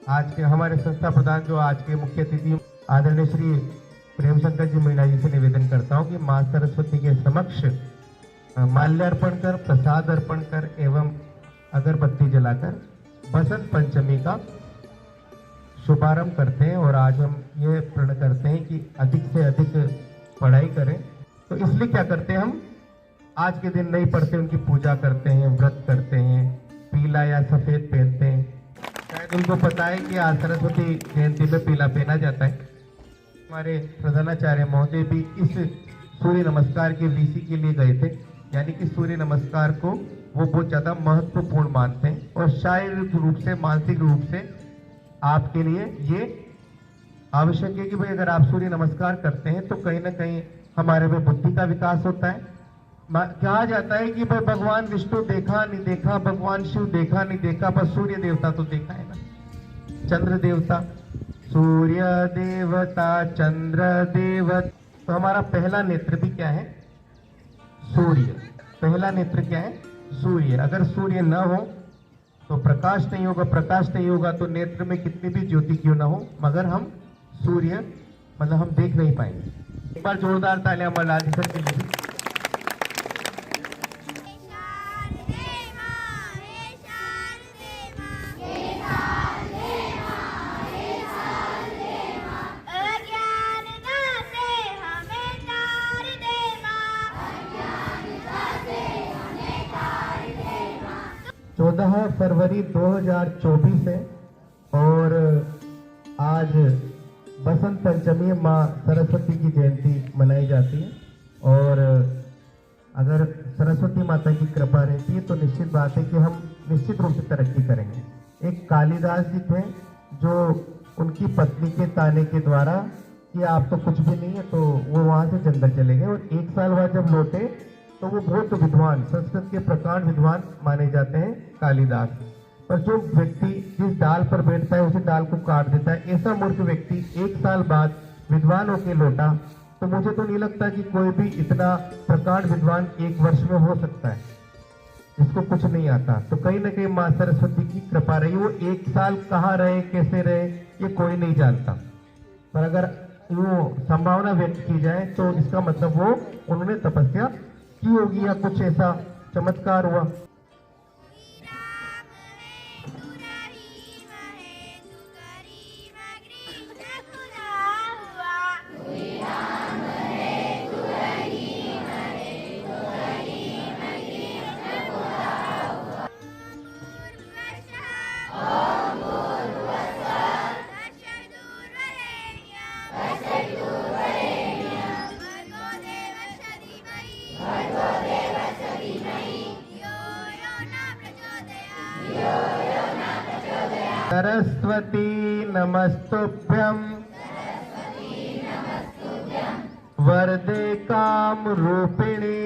आज के हमारे संस्था प्रधान जो आज के मुख्य अतिथि आदरणीय श्री प्रेम शंकर जी मीणा जी से निवेदन करता हूँ कि माँ सरस्वती के समक्ष माल्यार्पण कर, प्रसाद अर्पण कर एवं अगरबत्ती जलाकर बसंत पंचमी का शुभारंभ करते हैं। और आज हम ये प्रण करते हैं कि अधिक से अधिक पढ़ाई करें। तो इसलिए क्या करते हैं, हम आज के दिन नहीं पढ़ते, उनकी पूजा करते हैं, व्रत करते हैं, पीला या सफेद पहनते हैं। शायद उनको पता है कि आज सरस्वती जयंती में पीला पहना जाता है। हमारे प्रधानाचार्य महोदय भी इस सूर्य नमस्कार के वीसी के लिए गए थे, यानी कि सूर्य नमस्कार को वो बहुत ज्यादा महत्वपूर्ण मानते हैं और शारीरिक रूप से, मानसिक रूप से आपके लिए ये आवश्यक है कि भाई अगर आप सूर्य नमस्कार करते हैं तो कहीं ना कहीं हमारे में बुद्धि का विकास होता है। कहा जाता है कि भाई भगवान विष्णु देखा नहीं देखा, भगवान शिव देखा नहीं देखा, पर सूर्य देवता तो देखा है ना, चंद्र देवता, सूर्य देवता, चंद्र देवता। तो हमारा पहला नेत्र भी क्या है, सूर्य। पहला नेत्र क्या है, सूर्य। अगर सूर्य न हो तो प्रकाश नहीं होगा, प्रकाश नहीं होगा तो नेत्र में कितनी भी ज्योति क्यों ना हो, मगर हम सूर्य मतलब हम देख नहीं पाएंगे। एक बार जोरदार तालियां अमरलाल जी सर के लिए। फरवरी 2024 है और आज बसंत पंचमी माँ सरस्वती की जयंती मनाई जाती है। और अगर सरस्वती माता की कृपा रहती है तो निश्चित बात है कि हम निश्चित रूप से तरक्की करेंगे। एक कालिदास जी थे जो उनकी पत्नी के ताने के द्वारा कि आप तो कुछ भी नहीं है, तो वो वहां से जंगल चले गए और 1 साल बाद जब लौटे तो वो बहुत विद्वान, संस्कृत के प्रकांड विद्वान माने जाते हैं कालिदास। पर जो व्यक्ति जिस डाल पर बैठता है उसी डाल को काट देता है, ऐसा मूर्ख व्यक्ति 1 साल बाद विद्वान होकर लौटा, तो मुझे तो नहीं लगता कि कोई भी इतना प्रकांड विद्वान 1 वर्ष में हो सकता है जिसको कुछ नहीं आता। तो कहीं ना कहीं माँ सरस्वती की कृपा रही। वो 1 साल कहाँ रहे, कैसे रहे, ये कोई नहीं जानता, पर अगर वो संभावना व्यक्त की जाए तो इसका मतलब वो उन्होंने तपस्या की होगी या कुछ ऐसा चमत्कार हुआ। सरस्वती नमस्तुभ्यं वरदे काम रूपिणी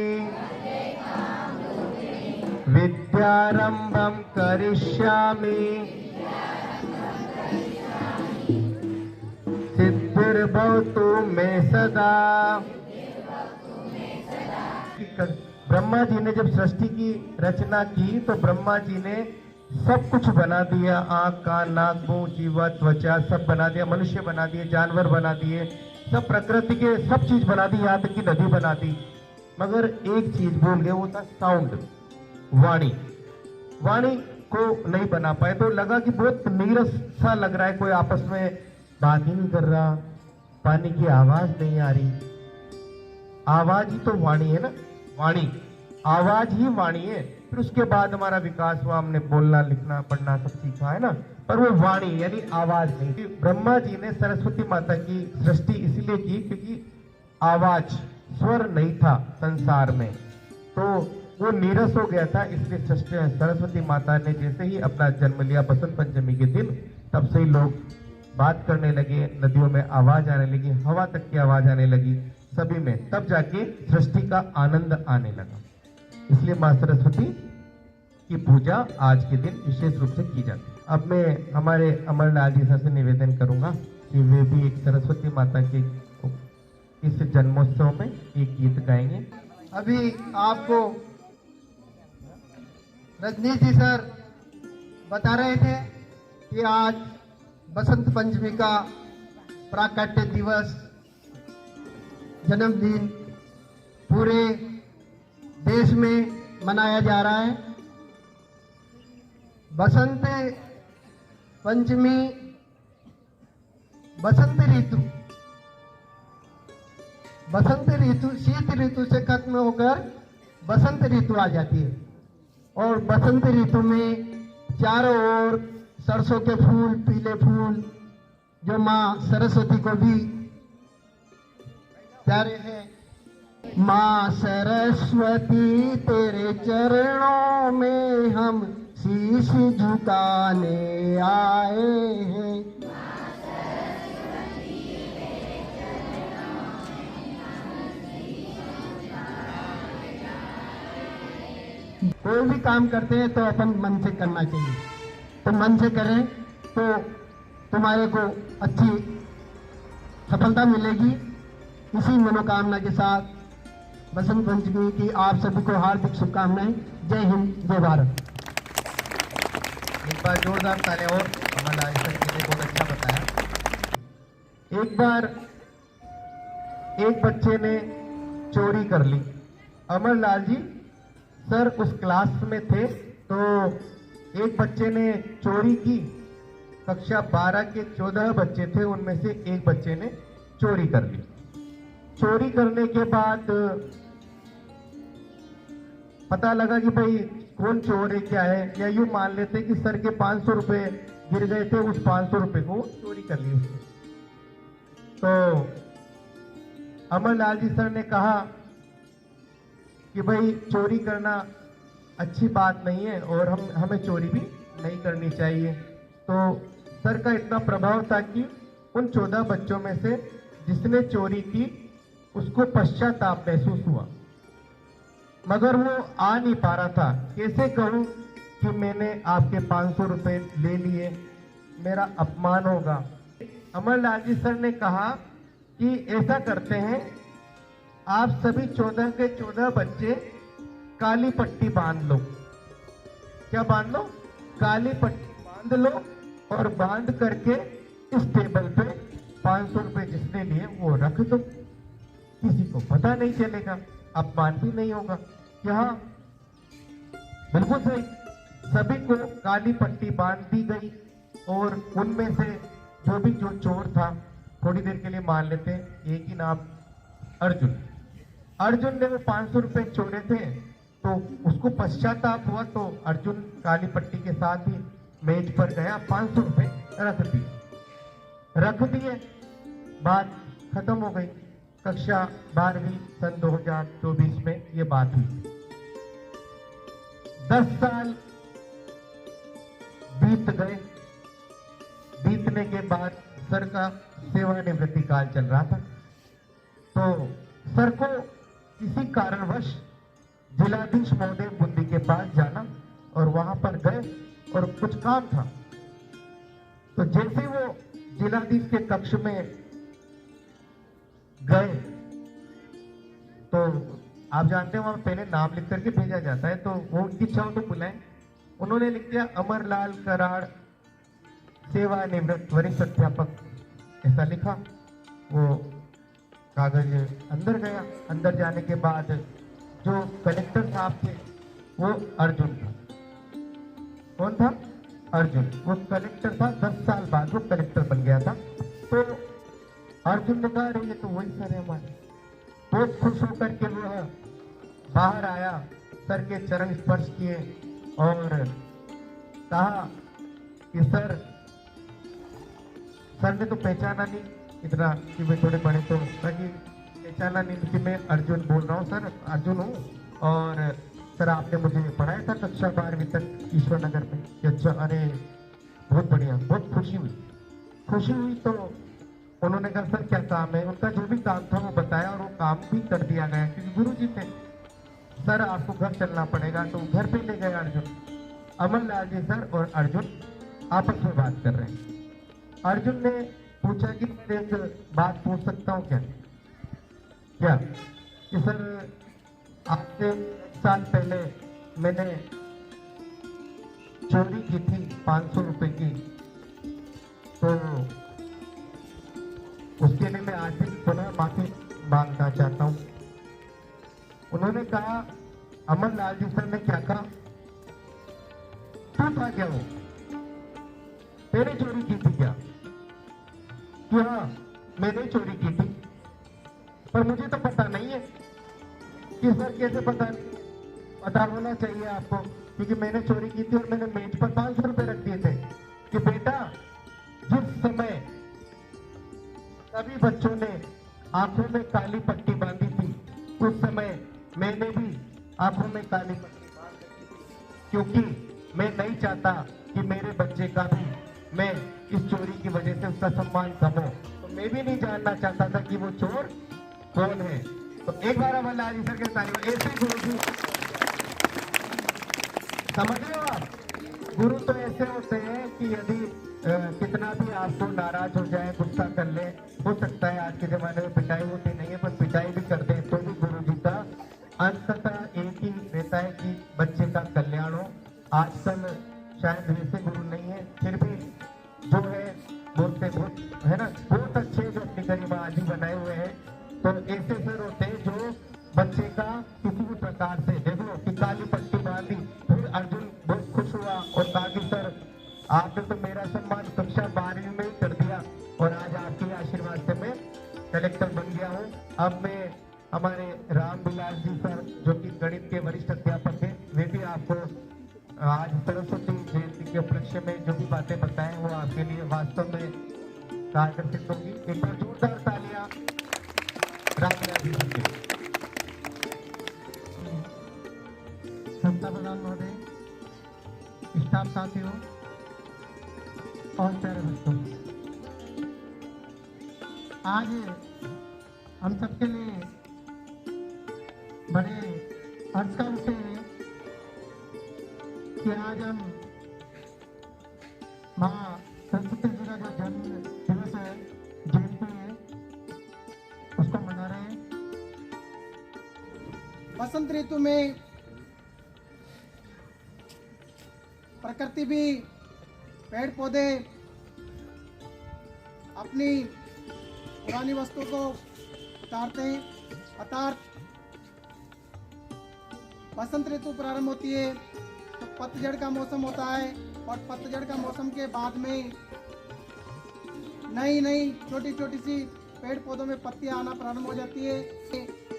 विद्यारंभं करिष्यामि सिद्धिर्भवतु मे सदा। ब्रह्मा जी ने जब सृष्टि की रचना की तो ब्रह्मा जी ने सब कुछ बना दिया, आंख, कान, नाक, मुंह, जीवा, त्वचा सब बना दिया, मनुष्य बना दिए, जानवर बना दिए, सब प्रकृति के सब चीज बना दी, यहाँ तक की नदी बना दी। मगर एक चीज भूल गए, वो था साउंड, वाणी। वाणी को नहीं बना पाए तो लगा कि बहुत नीरस सा लग रहा है, कोई आपस में बात ही नहीं कर रहा, पानी की आवाज नहीं आ रही। आवाज ही तो वाणी है ना, वाणी, आवाज ही वाणी है। फिर उसके बाद हमारा विकास हुआ, हमने बोलना, लिखना, पढ़ना सब सीखा है ना, पर वो वाणी यानी आवाज नहीं। ब्रह्मा जी ने सरस्वती माता की सृष्टि इसलिए की क्योंकि आवाज, स्वर नहीं था संसार में, तो वो नीरस हो गया था। इसलिए सरस्वती माता ने जैसे ही अपना जन्म लिया बसंत पंचमी के दिन, तब से ही लोग बात करने लगे, नदियों में आवाज आने लगी, हवा तक की आवाज आने लगी सभी में, तब जाके सृष्टि का आनंद आने लगा। इसलिए माँ सरस्वती की पूजा आज के दिन विशेष रूप से की जाती है। अब मैं हमारे अमरलाल जी सर से निवेदन करूंगा कि वे भी एक सरस्वती माता के इस जन्मोत्सव में एक गीत गाएंगे। अभी आपको रजनीश जी सर बता रहे थे कि आज बसंत पंचमी का प्राकट्य दिवस जन्मदिन पूरे देश में मनाया जा रहा है। बसंत पंचमी बसंत ऋतु शीत ऋतु से खत्म होकर बसंत ऋतु आ जाती है और बसंत ऋतु में चारों ओर सरसों के फूल, पीले फूल जो माँ सरस्वती को भी प्यारे हैं। माँ सरस्वती तेरे चरणों में हम शीश झुकाने आए हैं। कोई भी काम करते हैं तो अपन मन से करना चाहिए, तो मन से करें तो तुम्हारे को अच्छी सफलता मिलेगी। इसी मनोकामना के साथ बसंत पंचमी की आप सभी को हार्दिक शुभकामनाएं। जय हिंद, जय भारत। एक बार जोरदार तालियां और अमरलाल सर ने बहुत अच्छा बताया। एक बार एक बच्चे ने चोरी कर ली। अमरलाल जी सर उस क्लास में थे तो एक बच्चे ने चोरी की। कक्षा 12 के 14 बच्चे थे, उनमें से एक बच्चे ने चोरी कर ली। चोरी करने के बाद पता लगा कि भाई कौन चोर है क्या है, या यूं मान लेते कि सर के 500 रुपए गिर गए थे, उस 500 रुपए को चोरी कर ली उसने। तो अमरलाल जी सर ने कहा कि भाई चोरी करना अच्छी बात नहीं है और हमें चोरी भी नहीं करनी चाहिए। तो सर का इतना प्रभाव था कि उन 14 बच्चों में से जिसने चोरी की उसको पश्चाताप महसूस हुआ, मगर वो आ नहीं पा रहा था। कैसे कहूं कि मैंने आपके 500 रुपए ले लिए, मेरा अपमान होगा। अमरलाल जी सर ने कहा कि ऐसा करते हैं, आप सभी 14 के 14 बच्चे काली पट्टी बांध लो। क्या बांध लो? काली पट्टी बांध लो और बांध करके इस टेबल पे 500 रुपए जिसने लिए वो रख दो। किसी को पता नहीं चलेगा, अपमान भी नहीं होगा। यहाँ बिल्कुल सही, सभी को काली पट्टी बांध दी गई और उनमें से जो चोर था, थोड़ी देर के लिए मान लेते हैं एक ही नाम, अर्जुन ने वो 500 रुपए चोरे थे तो उसको पश्चाताप हुआ, तो अर्जुन काली पट्टी के साथ ही मेज पर गया, 500 रुपए रख दिए। बात खत्म हो गई। कक्षा 12वीं सन 2024 में ये बात हुई। 10 साल बीत गए। बीतने के बाद सर का सेवानिवृत्ति काल चल रहा था, तो सर को किसी कारणवश जिलाधीश महोदय बुद्धि के पास जाना और वहां पर गए और कुछ काम था। तो जैसे वो जिलाधीश के कक्ष में गए तो आप जानते हैं वहां पहले नाम लिख करके भेजा जाता है, तो वो उनकी इच्छा तो बुलाए। उन्होंने लिख दिया अमरलाल कराड़ सेवानिवृत्त वरिष्ठ अध्यापक, ऐसा लिखा। वो कागज अंदर गया। अंदर जाने के बाद जो कलेक्टर साहब थे वो अर्जुन था। कौन था? अर्जुन। वो कलेक्टर था, 10 साल बाद वो कलेक्टर बन गया था। तो अर्जुन ने कहा अरे ये तो वही सर है हमारे। बहुत खुश होकर के वो बाहर आया, सर के चरण स्पर्श किए और कहा कि सर ने तो पहचाना नहीं इतना कि वे थोड़े बड़े, तो पहचाना नहीं कि मैं अर्जुन बोल रहा हूँ, सर अर्जुन हूँ, और सर आपने मुझे पढ़ाया था कक्षा 12वीं तक ईश्वर नगर में। अच्छा, अरे बहुत बढ़िया, बहुत खुशी हुई। तो उन्होंने कहा सर क्या काम है? उनका जो भी काम था वो बताया और वो काम भी कर दिया गया, क्योंकि गुरुजी थे। सर आपको घर चलना पड़ेगा, तो घर पे ले गए अर्जुन। अमरलाल जी सर और अर्जुन आपस में बात कर रहे हैं। अर्जुन ने पूछा कि एक बात पूछ सकता हूँ क्या? कि सर आपसे 1 साल पहले मैंने चोरी की थी 500 रुपए की, तो उसके लिए मैं आज भी पुनः माफी मांगना चाहता हूँ। उन्होंने कहा, अमर लाल जी सर ने क्या कहा, तू था क्या वो, तेरे चोरी की थी क्या? कि हाँ, मैंने चोरी की थी, पर मुझे तो पता नहीं है। कि सर कैसे पता नहीं? पता होना चाहिए आपको, क्योंकि मैंने चोरी की थी और मैंने मेज पर 500 रुपए रख दिए थे कि बेटा, जिस समय सभी बच्चों ने आंखों में काली पट्टी बांधी थी, उस समय मैंने भी आंखों में काली पट्टी बांध रखी थी, क्योंकि मैं नहीं चाहता कि मेरे बच्चे का भी मैं इस चोरी की वजह से उसका सम्मान कम हो। तो मैं भी नहीं जानना चाहता था कि वो चोर कौन है। तो एक बार अमर लाल जी सर के तालियों। ऐसे गुरु जी, समझ रहे हो आप, गुरु तो ऐसे होते हैं कि यदि कितना भी आपको नाराज हो जाए, गुस्सा कर ले, हो सकता है आज के जमाने में पिटाई होती नहीं है, पर पिटाई भी कर दे तो भी गुरु जी का अंततः एक ही रहता है कि बच्चे का कल्याण हो। आजकल शायद वैसे गुरु नहीं है, फिर भी जो है बोलते बहुत है ना, बहुत अच्छे जो अपनी गरिमा आज ही बनाए हुए हैं। तो ऐसे सर होते हैं जो बच्चे का किसी भी प्रकार से, देखो कि काली पट्टी बांधी, फिर अर्जुन बहुत खुश हुआ और कहा कि सर आपने तो मेरा सम्मान कक्षा 12वीं में ही कर दिया और आज आपके आशीर्वाद से मैं कलेक्टर बन गया हूँ। अब मैं हमारे रामविलास जी सर जो कि गणित के वरिष्ठ अध्यापक हैं, वे भी आपको आज सरस्वती जयंती के उपलक्ष्य में जो भी बातें बताएं वो आपके लिए वास्तव में आकर्षित होगी। एक बार जोरदार तालियां रामविलास जी सर के लिए। संस्था प्रधान महोदय, स्टाफ साथियों और प्यारे बच्चों, आज हम सबके लिए बड़े हर्ष का विषय है कि आज हम माँ सरस्वती जी का जो जन्म दिवस है, जयंती है, उसको मना रहे हैं। बसंत ऋतु में प्रकृति भी, पेड़ पौधे अपनी पुरानी वस्तु को उतारते हैं, अर्थात बसंत ऋतु प्रारंभ होती है तो पतझड़ का मौसम होता है और पतझड़ का मौसम के बाद में नई नई छोटी छोटी सी पेड़ पौधों में पत्तियां आना प्रारंभ हो जाती है।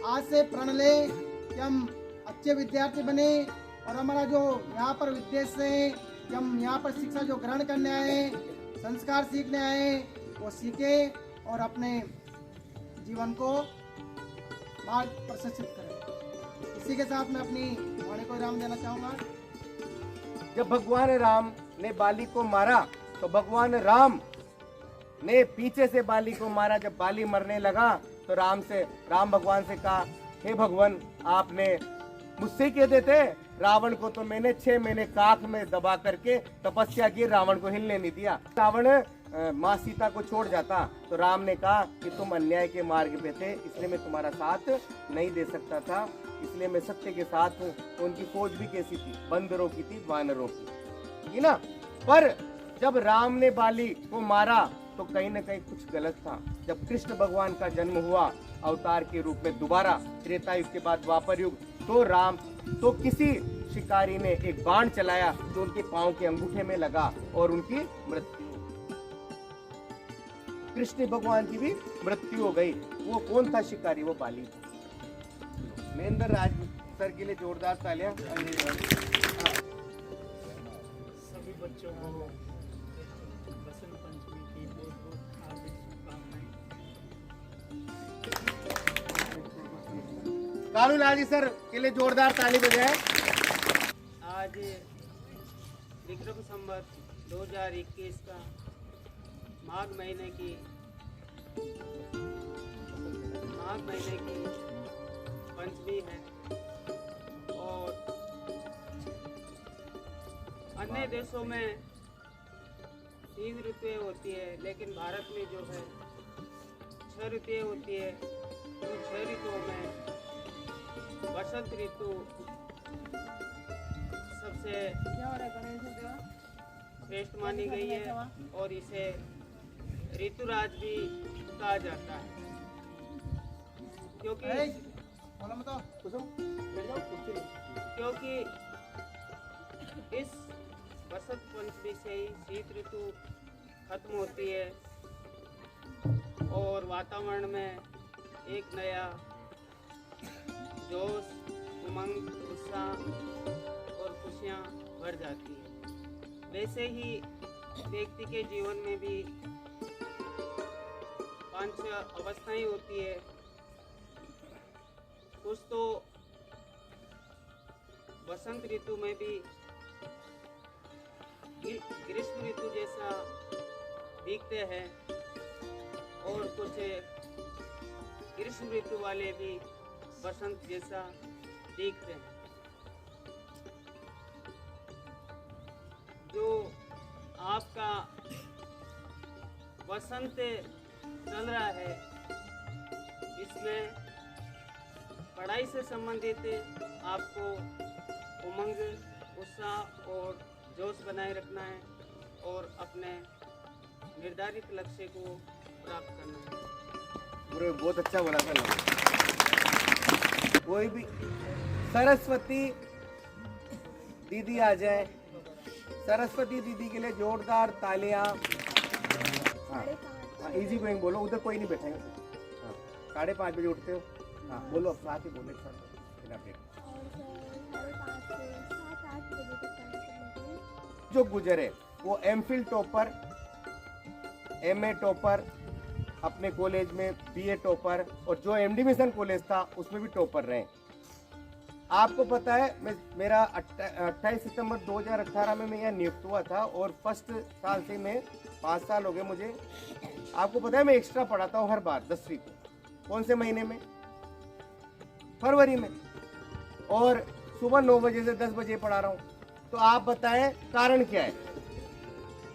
आज से प्रण ले कि हम अच्छे विद्यार्थी बने और हमारा जो यहाँ पर उद्देश्य है कि हम यहाँ पर शिक्षा जो ग्रहण करने आए हैं, संस्कार सीखने आए हैं, वो सीखे और अपने जीवन को मार्ग प्रशस्त करें। इसी के साथ मैं अपनी वाणी को विराम देना चाहूँगा। जब भगवान राम ने बाली को मारा तो भगवान राम ने पीछे से बाली को मारा। जब बाली मरने लगा तो राम भगवान से कहा, हे भगवान, आपने मुझसे कह देते, रावण को तो मैंने 6 महीने काख में दबा करके तपस्या की, रावण को हिलने नहीं दिया। रावण माँ सीता को छोड़ जाता। तो राम ने कहा कि तुम अन्याय के मार्ग पे थे, इसलिए मैं तुम्हारा साथ नहीं दे सकता था, इसलिए मैं सत्य के साथ हूँ। तो उनकी फौज भी कैसी थी? बंदरों की थी, वानरों की, ठीक है ना। पर जब राम ने बाली को मारा तो कहीं न कहीं कुछ गलत था। जब कृष्ण भगवान का जन्म हुआ अवतार के रूप में दोबारा, त्रेता युग के बाद द्वापर युग, तो किसी शिकारी ने एक बाण चलाया जो उनके पांव के अंगूठे में लगा और उनकी मृत्यु, कृष्ण भगवान की भी मृत्यु हो गई। वो कौन था शिकारी? वो बाली था। महेंद्र राज सर के लिए जोरदार तालियां। सभी बच्चों को बसंत पंचमी की बहुत बहुत हार्दिक शुभकामनाएं। कालू लाल जी सर के लिए जोरदार ताली बजाएं। आज विक्रम संवत 2021 का माघ महीने की पंचमी है और अन्य देशों में 3 ऋतुएं होती है, लेकिन भारत में जो है 6 ऋतुएं होती है। उन 6 ऋतुओं में बसंत ऋतु सबसे श्रेष्ठ मानी गई है और इसे ऋतुराज भी कहा जाता है, क्योंकि इस बसंत पंचमी से ही शीत ऋतु खत्म होती है और वातावरण में एक नया जोश, उमंग, उत्साह और खुशियाँ भर जाती है। वैसे ही व्यक्ति के जीवन में भी 5 अवस्थाएं होती है। कुछ तो बसंत ऋतु में भी ग्रीष्म ऋतु जैसा दिखते हैं और कुछ ग्रीष्म ऋतु वाले भी बसंत जैसा दिखते हैं। जो आपका बसंत चल रहा है, इसमें पढ़ाई से संबंधित आपको उमंग, उत्साह और जोश बनाए रखना है और अपने निर्धारित लक्ष्य को प्राप्त करना है। बहुत अच्छा बोला था। कोई भी सरस्वती दीदी आ जाए, सरस्वती दीदी के लिए जोरदार तालियां। हाँ, इजी गोइंग बोलो, उधर कोई नहीं बैठेगा। हाँ, 5:30 बजे उठते हो? हाँ, बोलो, अब साथ ही बोलो एक साथ बिना ब्रेक। जो गुजरे वो एमफिल टॉपर, एमए टॉपर, अपने कॉलेज में बीए टॉपर, और जो एमडी मिशन कॉलेज था उसमें भी टॉपर रहे। आपको पता है मेरा 28 सितंबर 2018 में मैं यहाँ नियुक्त हुआ था और फर्स्ट साल से मैं 5 साल हो गए मुझे। आपको पता है मैं एक्स्ट्रा पढ़ाता हूँ हर बार 10वीं को। कौन से महीने में? फरवरी में। और सुबह 9 बजे से 10 बजे पढ़ा रहा हूँ। तो आप बताएं कारण क्या है?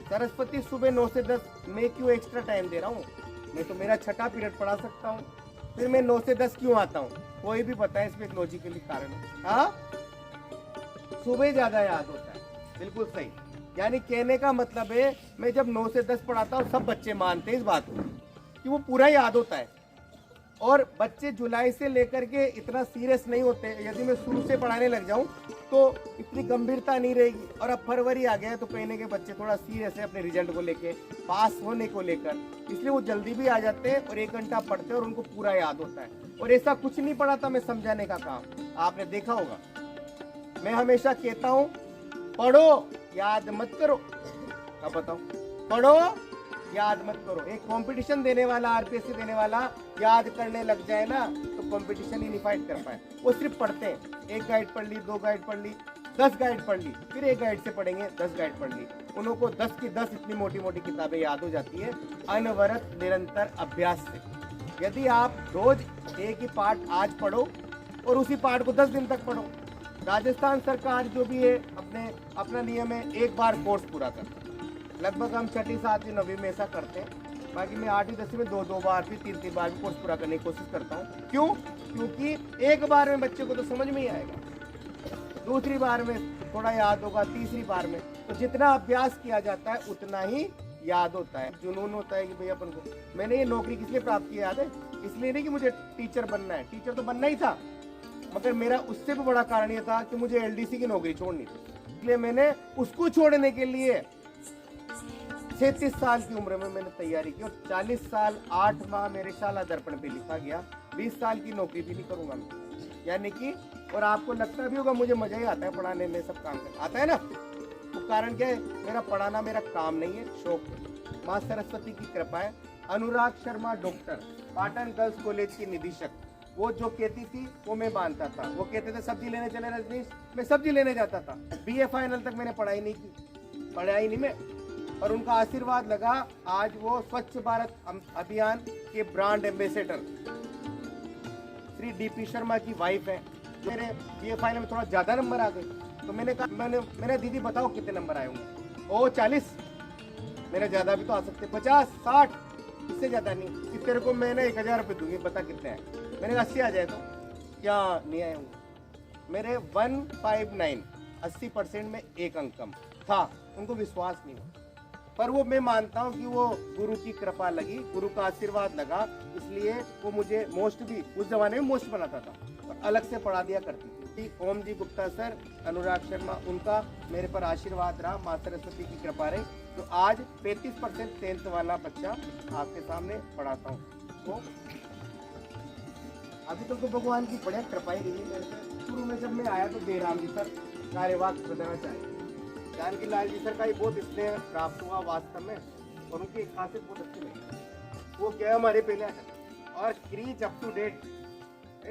सरस्वती सुबह 9 से 10 मैं क्यों एक्स्ट्रा टाइम दे रहा हूँ? मैं तो मेरा छठा पीरियड पढ़ा सकता हूँ, फिर मैं 9 से 10 क्यों आता हूँ? कोई भी बताए इसमें एक लॉजिकली कारण है। हाँ, सुबह ज्यादा याद होता है, बिल्कुल सही। यानी कहने का मतलब है मैं जब 9 से 10 पढ़ाता हूँ सब बच्चे मानते हैं इस बात को कि वो पूरा याद होता है। और बच्चे जुलाई से लेकर के इतना सीरियस नहीं होते। यदि मैं शुरू से पढ़ाने लग जाऊं तो इतनी गंभीरता नहीं रहेगी। और अब फरवरी आ गया है तो कहने के बच्चे थोड़ा सीरियस है अपने रिजल्ट को लेके, पास होने को लेकर, इसलिए वो जल्दी भी आ जाते हैं और 1 घंटा पढ़ते हैं और उनको पूरा याद होता है। और ऐसा कुछ नहीं पढ़ाता मैं समझाने का काम, आपने देखा होगा। मैं हमेशा कहता हूँ पढ़ो याद मत करो। अब बताओ, पढ़ो याद मत करो। एक कंपटीशन देने वाला, आरपीएससी देने वाला याद करने लग जाए ना तो कंपटीशन ही नहीं फाइट कर पाए। वो सिर्फ पढ़ते हैं, 1 गाइड पढ़ ली, 2 गाइड पढ़ ली, 10 गाइड पढ़ ली, फिर 1 गाइड से पढ़ेंगे, 10 गाइड पढ़ ली। उन लोगों को 10 की 10 इतनी मोटी मोटी किताबें याद हो जाती है अनवरत निरंतर अभ्यास से। यदि आप रोज एक ही पाठ आज पढ़ो और उसी पाठ को 10 दिन तक पढ़ो। राजस्थान सरकार जो भी है अपना नियम है 1 बार कोर्स पूरा करना। लगभग हम 6ठी 7वीं 9वीं में ऐसा करते हैं। बाकी मैं 8वीं 10वीं में 2 बार भी 3 बार भी कोर्स पूरा करने की कोशिश करता हूँ। क्यों? क्योंकि 1 बार में बच्चे को तो समझ में ही आएगा, दूसरी बार में थोड़ा याद होगा, तीसरी बार में। तो जितना अभ्यास किया जाता है उतना ही याद होता है। जुनून होता है कि भैया अपन को, मैंने ये नौकरी किस लिए प्राप्त की याद है? इसलिए नहीं कि मुझे टीचर बनना है, टीचर तो बनना ही था, मगर मेरा उससे भी बड़ा कारण ये था कि मुझे एलडीसी की नौकरी छोड़नी थी। इसलिए मैंने उसको छोड़ने के लिए 36 साल की उम्र में मैंने तैयारी की और 40 साल 8 माह मेरे शाला दर्पण पे लिखा गया। 20 साल की नौकरी भी नहीं करूंगा मैं, यानी कि। और आपको लगता भी होगा मुझे मजा ही आता है पढ़ाने में, सब काम करना आता है ना। तो कारण क्या है? मेरा पढ़ाना मेरा काम नहीं है, शौक है। माँ सरस्वती की कृपा है। Anurag Sharma doctor, Patan girls college की निदेशक, वो जो कहती थी वो मैं मानता था। वो कहते थे सब्जी लेने चले रजनीश, मैं सब्जी लेने जाता था। बीए फाइनल तक मैंने पढ़ाई नहीं की, पढ़ाई नहीं मैं। और उनका आशीर्वाद लगा, आज वो स्वच्छ भारत अभियान के brand ambassador Shri DP Sharma की वाइफ है। मेरे बीए फाइनल में थोड़ा ज्यादा नंबर आ गए तो मैंने कहा, मैंने दीदी बताओ कितने नंबर आए होंगे? ओ 40, मेरे ज्यादा भी तो आ सकते, 50 60, इससे ज्यादा नहीं। कि तेरे को मैंने 1000 रुपये दूंगी, बता कितने हैं? मैंने कहा 80 आ जाए तो क्या नहीं आए होंगे? मेरे 159, 80% में 1 अंक कम था। उनको विश्वास नहीं हुआ। पर वो मैं मानता हूँ कि वो गुरु की कृपा लगी, गुरु का आशीर्वाद लगा, इसलिए वो मुझे मोस्ट भी उस जमाने में मोस्ट बनाता था और अलग से पढ़ा दिया करती थी। ओम जी गुप्ता सर, अनुराग शर्मा, उनका मेरे पर आशीर्वाद रहा, माँ सरस्वती की कृपा रही, तो आज 35% 10th वाला बच्चा आपके सामने पढ़ाता हूँ। तो अभी तक तो भगवान की बढ़िया कृपा ही रही है मेरे से। शुरू में जब मैं आया तो देराम जी सर कार्यवाहक प्रधानाचार्य जानकी लाल जी सर का ही बहुत स्नेह प्राप्त हुआ वास्तव में, और उनकी खासियत बहुत अच्छी लगी। वो क्या हमारे पहले और क्रीज अप टू डेट,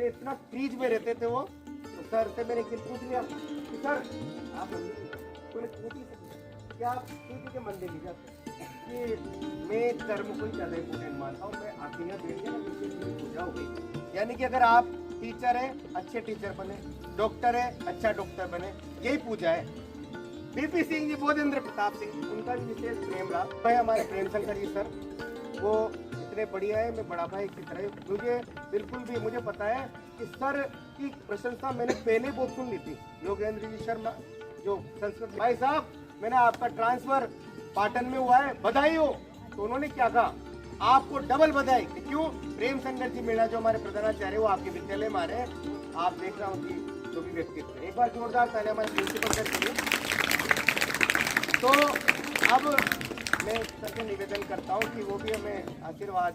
इतना क्रीज में रहते थे वो। तो सर से मैंने एक पूछ लिया कि सर आप क्या आप किसी के मंदिर नहीं जाते? कि मैं धर्म को ही ज़्यादा इम्पोर्टेंट मानता हूँ, मैं अकेला बैठ गया ना जिससे पूजा हो गई। यानी कि अगर आप टीचर है अच्छे टीचर बने, डॉक्टर है अच्छा डॉक्टर बने, यही पूजा है। बीपी सिंह जी, बोधेंद्र प्रताप सिंह, उनका भी विशेष प्रेम रहा। भाई हमारे प्रेम शंकर जी सर, वो इतने बढ़िया है, मैं बड़ा भाई की तरह, मुझे बिल्कुल भी मुझे पता है कि सर की प्रशंसा मैंने पहले बहुत सुन ली थी। योगेंद्र जी शर्मा जो संस्कृत भाई साहब, मैंने आपका ट्रांसफर पाटन में हुआ है, बधाई हो। तो उन्होंने क्या कहा, आपको डबल बधाई। क्यों? प्रेम शंकर जी मीणा जो हमारे प्रधानाचार्य वो आपके विद्यालय में आ रहे हैं, आप देख रहा हूँ कि जो भी व्यक्तित्व। एक बार जोरदार ताली हमारे प्रिंसिपल सर के लिए। तो अब मैं सबसे निवेदन करता हूँ कि वो भी हमें आशीर्वाद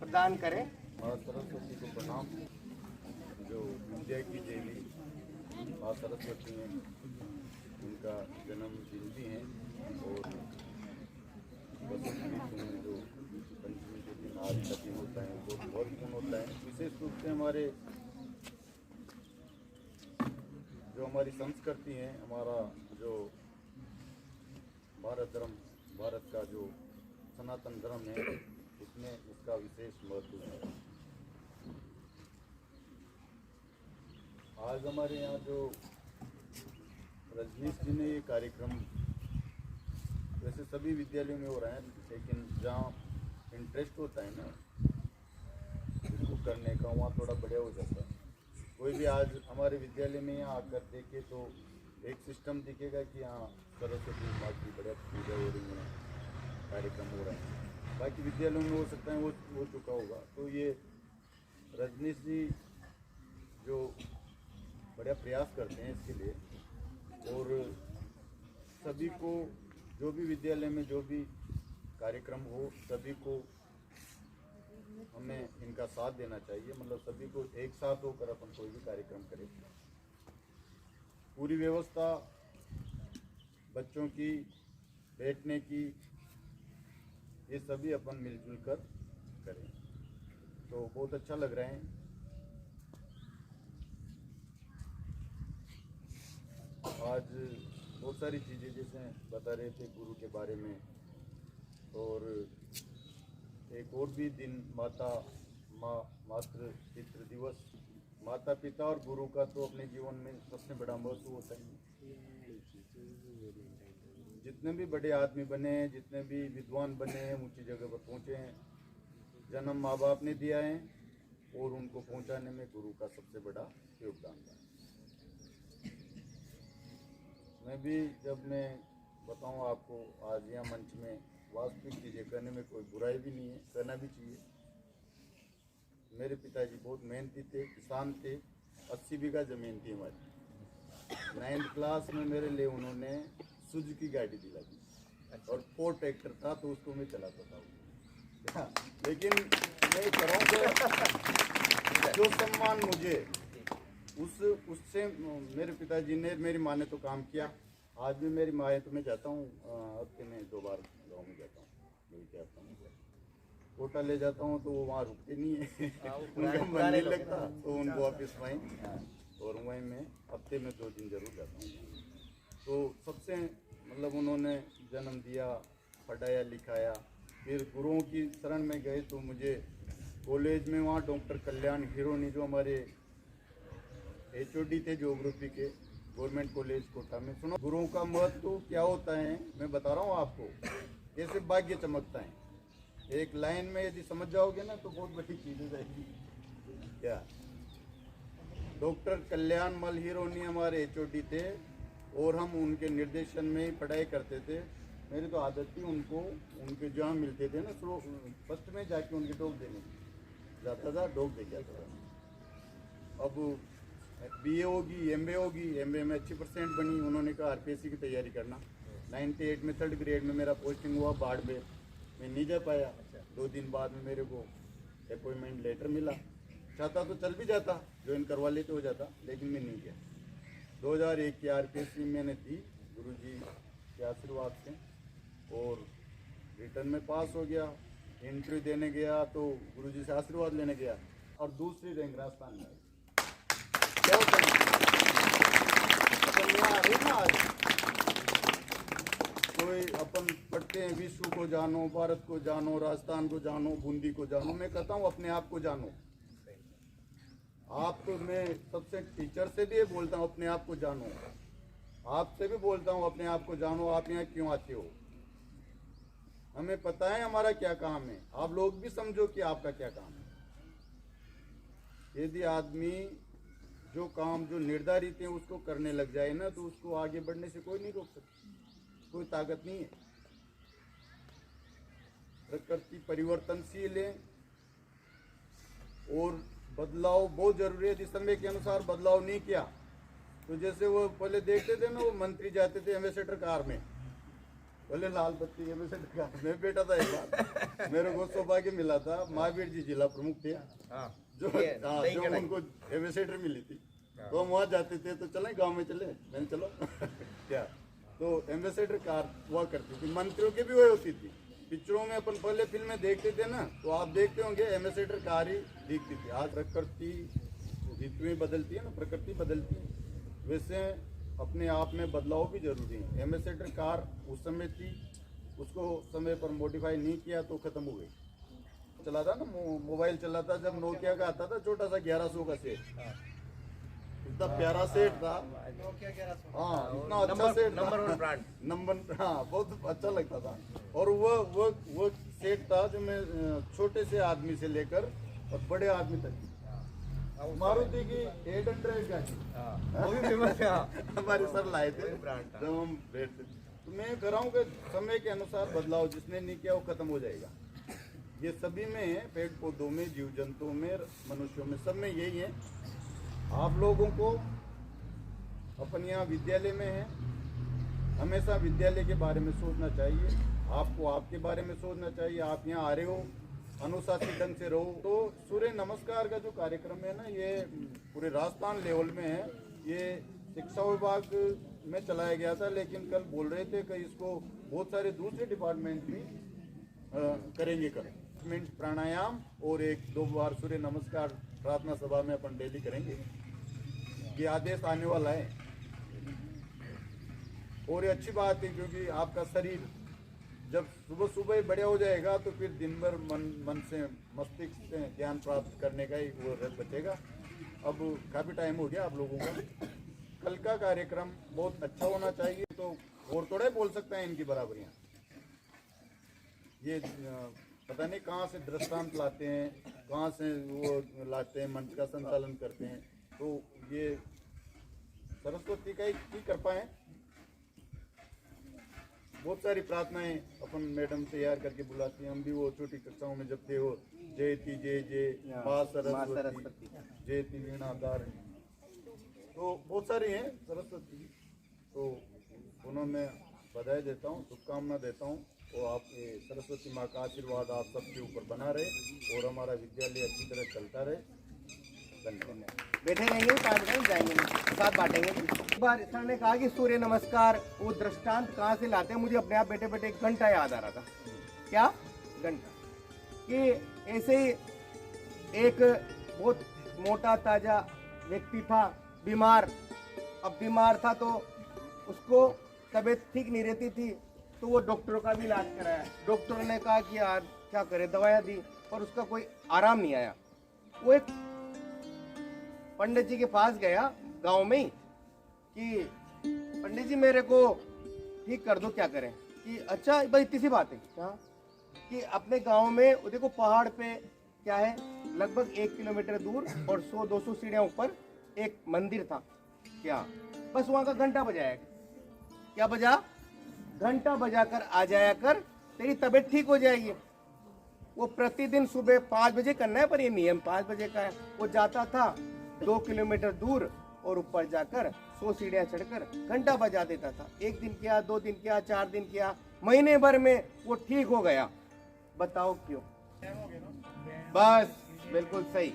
प्रदान करें। माँ सरस्वती को प्रणाम। जो विद्या की देवी माँ सरस्वती हैं, उनका जन्म दिन भी है, और बसंत ऋतु में जो पंचमी के दिन आज का दिन होता है वो बहुत महत्वपूर्ण होता है। विशेष रूप से हमारी संस्कृति है, हमारा जो भारत का जो सनातन धर्म है, उसमें इसका विशेष महत्व है। आज हमारे यहाँ जो रजनीश जी ने ये कार्यक्रम, वैसे सभी विद्यालयों में हो रहा है, लेकिन जहाँ इंटरेस्ट होता है ना इसको करने का, वहाँ थोड़ा बढ़िया हो जाता है। कोई भी आज हमारे विद्यालय में यहाँ आकर देखे तो एक सिस्टम दिखेगा कि हाँ सरस्वती माँ की बढ़िया पूजा हो रही है, कार्यक्रम हो रहा है। बाकी विद्यालयों में हो सकता है वो हो चुका होगा। तो ये रजनीश जी जो बढ़िया प्रयास करते हैं इसके लिए, और सभी को जो भी विद्यालय में जो भी कार्यक्रम हो, सभी को हमें इनका साथ देना चाहिए। मतलब सभी को एक साथ होकर अपन कोई भी कार्यक्रम करें। पूरी व्यवस्था बच्चों की बैठने की, ये सभी अपन मिलजुल कर करें तो बहुत अच्छा लग रहा है। आज बहुत सारी चीज़ें जैसे बता रहे थे गुरु के बारे में, और एक और भी दिन मातृ पितृ दिवस। माता पिता और गुरु का तो अपने जीवन में सबसे बड़ा महत्व होता है। जितने भी बड़े आदमी बने, जितने भी विद्वान बने, ऊंची जगह पर पहुंचे हैं, जन्म माँ बाप ने दिया है, और उनको पहुंचाने में गुरु का सबसे बड़ा योगदान है। मैं भी जब मैं बताऊं आपको, आज यहाँ मंच में वास्तविक चीज़ें करने में कोई बुराई भी नहीं है, करना भी चाहिए। मेरे पिताजी बहुत मेहनती थे, किसान थे, 80 बीघा ज़मीन थी हमारी। 9th क्लास में मेरे लिए उन्होंने सुजुकी गाड़ी दिला दी, और 4 ट्रैक्टर था तो उसको मैं चलाता था। लेकिन मैं कहूँगा जो सम्मान मुझे उससे मेरे पिताजी ने, मेरी माँ ने तो काम किया। आज भी मेरी माँ है तो मैं जाता हूँ, हफ्ते में 2 बार गाँव में जाता हूँ, मिल के आता हूँ। कोटा ले जाता हूँ तो वो वहाँ रुकते नहीं है, उनका मन नहीं लगता, तो उनको वापस वहीं, और वहीं मैं हफ्ते में 2 दिन जरूर जाता हूँ। तो सबसे मतलब उन्होंने जन्म दिया, पढ़ाया लिखाया, फिर गुरुओं की शरण में गए तो मुझे कॉलेज में वहाँ डॉक्टर कल्याण हिरोनी जो हमारे HOD थे ज्योग्राफी के, गवर्नमेंट कॉलेज कोटा में, सुनो गुरुओं का महत्व क्या होता है मैं बता रहा हूँ आपको, कैसे भाग्य चमकता है। एक लाइन में यदि समझ जाओगे ना तो बहुत बड़ी चीज़ हो जाएगी। क्या डॉक्टर कल्याण मल हिरोनी हमारे HOD थे, और हम उनके निर्देशन में ही पढ़ाई करते थे। मेरी तो आदत थी उनको उनके जहाँ मिलते थे ना फर्स्ट में जाके उनके डॉग देने जाता था, डॉग दे के आता था। अब बीए होगी, एमबीए होगी, एमबीए में अच्छी परसेंट बनी, उन्होंने कहा आरपीएससी की तैयारी करना। 98 में 3rd ग्रेड में मेरा पोस्टिंग हुआ बाड़मेर, मैं नहीं जा पाया। 2 दिन बाद में मेरे को अपॉइंटमेंट लेटर मिला, चाहता तो चल भी जाता, ज्वाइन करवा लेते हो जाता, लेकिन मैं नहीं गया। 2001 की आरपीएससी मैंने दी गुरुजी के आशीर्वाद से, और रिटर्न में पास हो गया। इंटरव्यू देने गया तो गुरुजी से आशीर्वाद लेने गया और दूसरी रैंक राजस्थान में आई। कोई अपन पढ़ते हैं विश्व को जानो, भारत को जानो, राजस्थान को जानो, बूंदी को जानो। मैं कहता हूँ अपने आप को जानो। आप तो मैं सबसे टीचर से भी बोलता हूँ अपने आप को जानो, आपसे भी बोलता हूँ अपने आप को जानो। आप यहाँ क्यों आते हो? हमें पता है हमारा क्या काम है, आप लोग भी समझो कि आपका क्या काम है। यदि आदमी जो काम जो निर्धारित है उसको करने लग जाए ना, तो उसको आगे बढ़ने से कोई नहीं रोक सकता, कोई ताकत नहीं है। प्रकृति परिवर्तनशील है और बदलाव बहुत जरूरी है। जिस समय के अनुसार बदलाव नहीं किया तो जैसे वो पहले देखते थे ना, वो मंत्री जाते थे एम्बेसडर कार में, पहले लाल बत्ती एम्बेसडर कार में बैठा था। एक बार मेरे को सौभाग्य मिला था, महावीर जी जिला प्रमुख थे जो उनको एम्बेसडर मिली थी, तो हम वहाँ जाते थे। तो चले गांव में चले, मैंने चलो क्या, तो एम्बेसडर कार हुआ करती थी। मंत्रियों की भी वही होती थी। पिक्चरों में अपन पहले फिल्में देखते थे ना, तो आप देखते होंगे एम्बेसडर कार ही दिखती थी। आज प्रकृति ऋतुएं बदलती है ना, प्रकृति बदलती है, वैसे अपने आप में बदलाव भी जरूरी है। एम्बेसडर कार उस समय थी, उसको समय पर मॉडिफाई नहीं किया तो खत्म हो गई। चला था ना मोबाइल चला था जब नोकिया का आता था, छोटा सा 1100 का सेट, इतना प्यारा सेट था। हाँ, इतना अच्छा सेट, नंबर 1 ब्रांड, नंबर, हाँ, बहुत अच्छा लगता था। और वो सेट था जो मैं छोटे से आदमी से लेकर और बड़े आदमी तक, मारुति की 800 का वो भी फेमस है। हमारे सर लाए थे जब हम बैठते। तो मैं कह रहा हूँ कि समय के अनुसार बदलाव जिसने नहीं किया वो खत्म हो जाएगा। ये सभी में है, पेड़ पौधों में, जीव जंतुओं में, मनुष्यों में, सब में यही है। आप लोगों को अपन यहाँ विद्यालय में है, हमेशा विद्यालय के बारे में सोचना चाहिए, आपको आपके बारे में सोचना चाहिए। आप यहाँ आ रहे हो, अनुशासित ढंग से रहो। तो सूर्य नमस्कार का जो कार्यक्रम है ना, ये पूरे राजस्थान लेवल में है। ये शिक्षा विभाग में चलाया गया था, लेकिन कल बोल रहे थे कि इसको बहुत सारे दूसरे डिपार्टमेंट भी करेंगे। प्राणायाम और 1-2 बार सूर्य नमस्कार प्रार्थना सभा में अपन डेली करेंगे। ये आदेश आने वाला है और ये अच्छी बात है, क्योंकि आपका शरीर जब सुबह सुबह ही बढ़िया हो जाएगा तो फिर दिन भर मन से, मस्तिष्क से ज्ञान प्राप्त करने का ही वो रस बचेगा। अब काफ़ी टाइम हो गया आप लोगों का, कल का कार्यक्रम बहुत अच्छा होना चाहिए। तो और थोड़ा बोल सकते हैं इनकी बराबरियाँ। ये पता नहीं कहाँ से दृष्टांत लाते हैं, कहाँ से वो लाते हैं, मंच का संचालन करते हैं। तो ये सरस्वती का ही कर पाए। बहुत सारी प्रार्थनाएं अपन मैडम तैयार करके बुलाती हैं। हम भी वो छोटी कक्षाओं में जब थे, वो जयति जय जय माँ सरस्वती, जयति वीणाधार, तो बहुत सारी हैं सरस्वती। तो उन्होंने बधाई देता हूँ, शुभकामना देता हूँ। और आप सरस्वती माँ का आशीर्वाद आप सबके ऊपर बना रहे और हमारा विद्यालय अच्छी तरह चलता रहे। धन्यवाद। बैठे रहेंगे, जाएंगे, साथ बांटेंगे। एक बार सर ने कहा कि सूर्य नमस्कार, वो दृष्टांत कहाँ से लाते हैं, मुझे अपने आप बैठे बैठे 1 घंटा याद आ रहा था। क्या घंटा? कि ऐसे ही एक बहुत मोटा ताजा व्यक्ति था, बीमार। अब बीमार था तो उसको तबीयत ठीक नहीं रहती थी, तो वो डॉक्टरों का भी इलाज कराया। डॉक्टर ने कहा कि यार क्या करे, दवाइयाँ दी, पर उसका कोई आराम नहीं आया। वो एक पंडित जी के पास गया गांव में ही कि पंडित जी मेरे को ठीक कर दो, क्या करें? कि अच्छा बस इतनी सी बात है क्या, कि अपने गांव में देखो पहाड़ पे क्या है, लगभग 1 किलोमीटर दूर और 100-200 सीढ़ियां ऊपर एक मंदिर था। क्या बस वहां का घंटा बजाया? क्या बजा? घंटा बजाकर आ जाया कर, तेरी तबीयत ठीक हो जाएगी। वो प्रतिदिन सुबह 5 बजे करना है, पर ये नियम 5 बजे का है। वो जाता था 2 किलोमीटर दूर और ऊपर जाकर 100 सीढ़ियां चढ़कर घंटा बजा देता था। 1 दिन किया, 2 दिन किया, 4 दिन किया, महीने भर में वो ठीक हो गया। बताओ क्यों? बस बिल्कुल सही।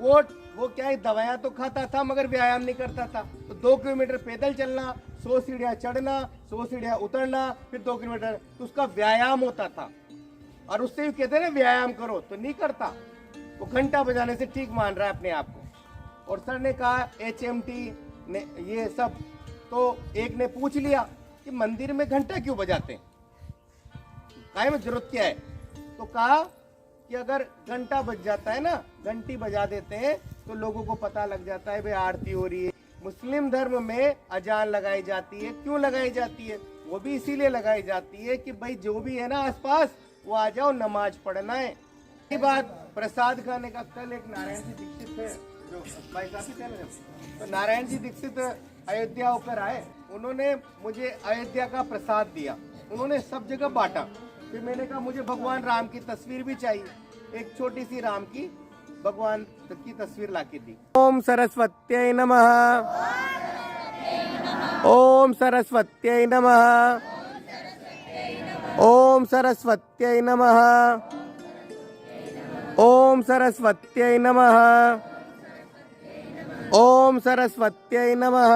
वो क्या है, दवाइयां तो खाता था मगर व्यायाम नहीं करता था। तो 2 किलोमीटर पैदल चलना, 100 सीढ़ियां चढ़ना, 100 सीढ़ियां उतरना, फिर 2 किलोमीटर, तो उसका व्यायाम होता था। और उससे भी कहते हैं ना व्यायाम करो, तो नहीं करता। वो घंटा बजाने से ठीक मान रहा है अपने आप को। और सर ने कहा HMT ने ये सब, तो एक ने पूछ लिया कि मंदिर में घंटा क्यों बजाते हैं, काहे में जरूरत क्या है? तो कहा कि अगर घंटा बज जाता है ना, घंटी बजा देते हैं तो लोगों को पता लग जाता है भाई आरती हो रही है। मुस्लिम धर्म में अजान लगाई जाती है, क्यों लगाई जाती है? वो भी इसीलिए लगाई जाती है कि भाई जो भी है ना आसपास, वो आ जाओ, नमाज पढ़ना है। ये बात प्रसाद खाने का, कल एक नारायण जी दीक्षित थे जो भाई साहब ही थे ना, तो नारायण जी दीक्षित अयोध्या होकर आए, उन्होंने मुझे अयोध्या का प्रसाद दिया, उन्होंने सब जगह बांटा। फिर मैंने कहा मुझे भगवान राम की तस्वीर भी चाहिए, एक छोटी सी राम की भगवान की तस्वीर लाके दी। ओम सरस्वत्यै नमः, ओम सरस्वत्यै नमः, ओम सरस्वत्यै नमः, ओम सरस्वत्यै नमः, ओम सरस्वत्यै नमः।